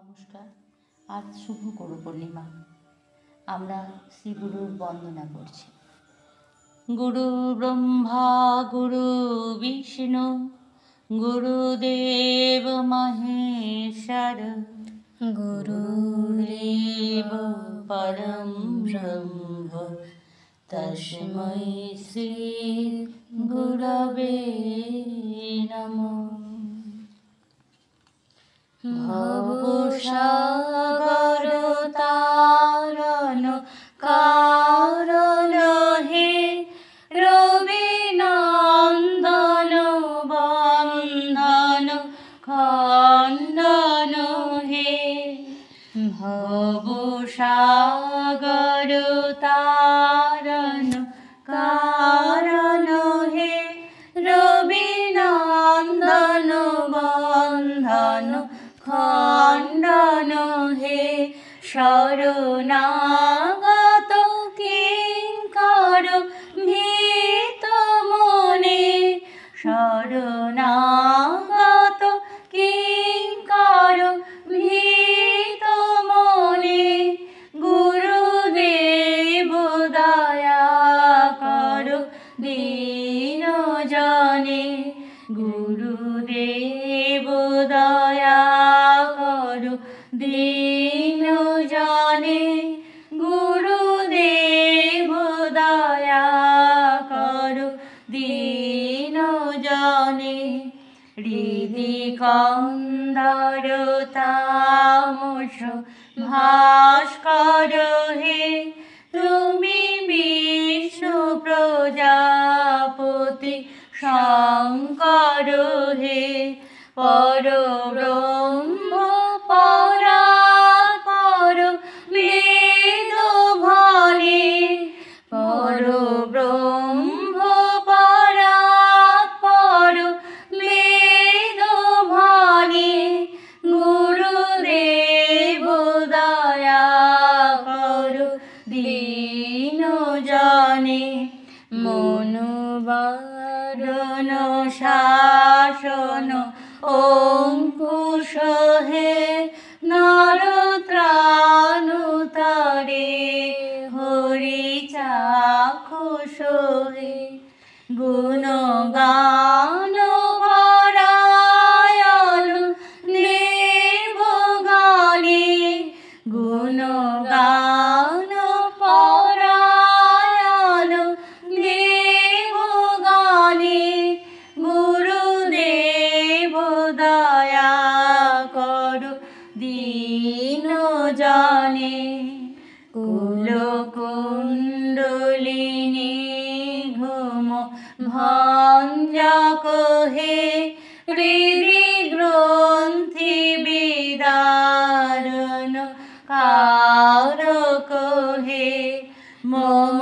নমস্কার। আজ শুভ গুরু পূর্ণিমা। আমরা শ্রী গুরুর বন্দনা করছি। গুরু ব্রহ্মা গুরু বিষ্ণু গুরুদেব মহেশ্বর গুরুরেব পরম ব্রহ্ম তস্मै শ্রী গুরবে নমঃ। ভবসাগর তারণ কারণ হে রবি নন্দন বন্দন খণ্ডন হে। ভবসাগর তারণ কারণ হে রবি নন্দন বন্দন খণ্ডন হে। শরণাগত কিঙ্কর ভীত মনে শরণাগত কিঙ্কর ভীত মনে গুরুদেব দয়া কর দীন জনে। গুরুদেব দয়া কর দীন জনে। গুরুদেব দয়া কর দীন জনে। হৃদি কন্দর তামস ভাস্কর হে তুমি বিষ্ণু প্রজাপতি শঙ্কর হে। পরব্রহ্ম পরাৎপর বেদ ভনে পরব্রহ্ম পরাৎপর বেদ ভনে। গুরুদেব দয়া কর দীন জনে। মনোবারণ শাসন অঙ্কুশ হে নরত্রাণুতারে হরি চাক্ষুষ হে। গুণগান পরায়ণ দেবগণে গুণগান পরায়ণ দেবগণে। গুরুদেব দয়া কর দীন জনে। কুলকুণ্ডলিনী ঘুম ভঞ্জক হে হৃদি গ্রন্থি বিদারণ কারক হে। মম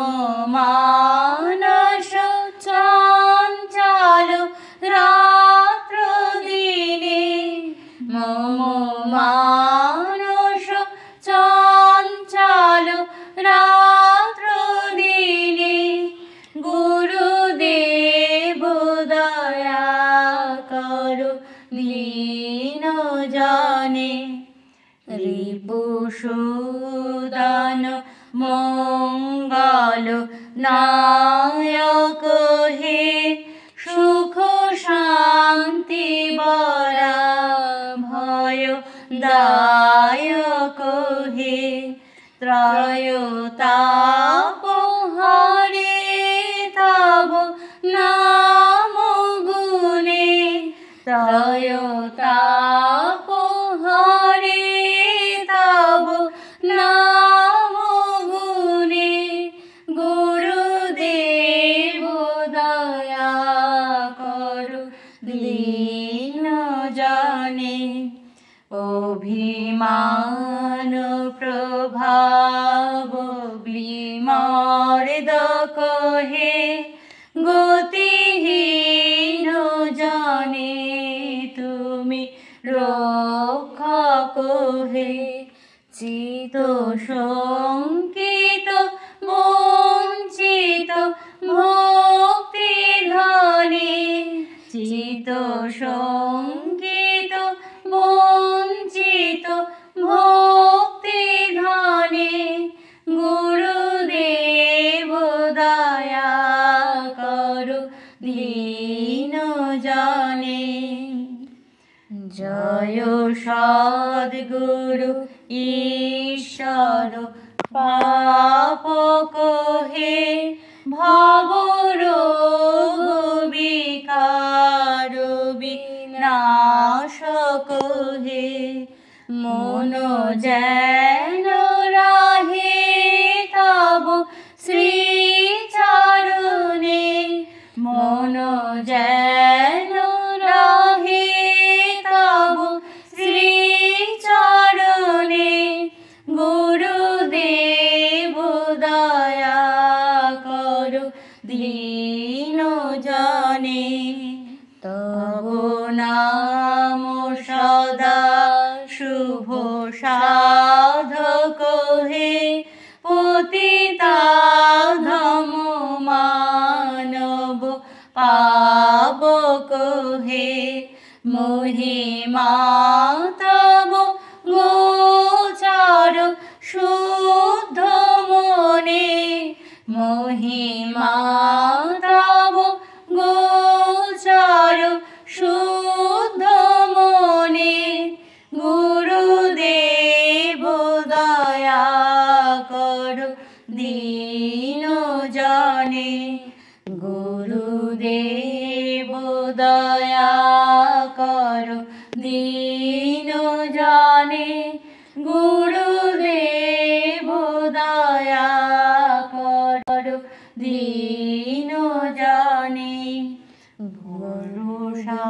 মানস চঞ্চল রাত্র দিনে মম মানস চঞ্চল রাত্র দিনে। গুরুদেব দয়া কর দীন জনে। রিপুসূদন মঙ্গল নায়ক হে সুখ শান্তি বরা ভয় দায়ক হে। ত্রয়োতাপ হরে তব নাম গুণে ত্রয়োতাপ হরে তব নাম গুণে। গুরুদেব দয়া কর দীন জনে। অভিমান প্রভাব বিমর্দক হে গতিহীন জনে তুমি রক্ষক হে। চিত শঙ্কিত বঞ্চিত ভক্তি ধনে চিত শঙ্কিত বঞ্চিত সদ্গুরু ঈশ্বর পাপ কহে ভব রোগ বিকার বিনাশ কহে মন যেন রাহে তব শ্রী চরণে মন যেন রাহে তব শ্রী চরণে গুরুদেব দয়া করো দীন জনে তব নাম সদা শুভ সাধক হে পতিতা ধম মানব পাবক হে মহিমা তব গোচর শুদ্ধ মনে মহিমা তব গোচর শুদ্ধ মনে গুরুদেব দয়া করো দীন জনে গুরুদেব দয়া করো দীন জনে গুরুদেব দয়া করো দীন জনে ভরসা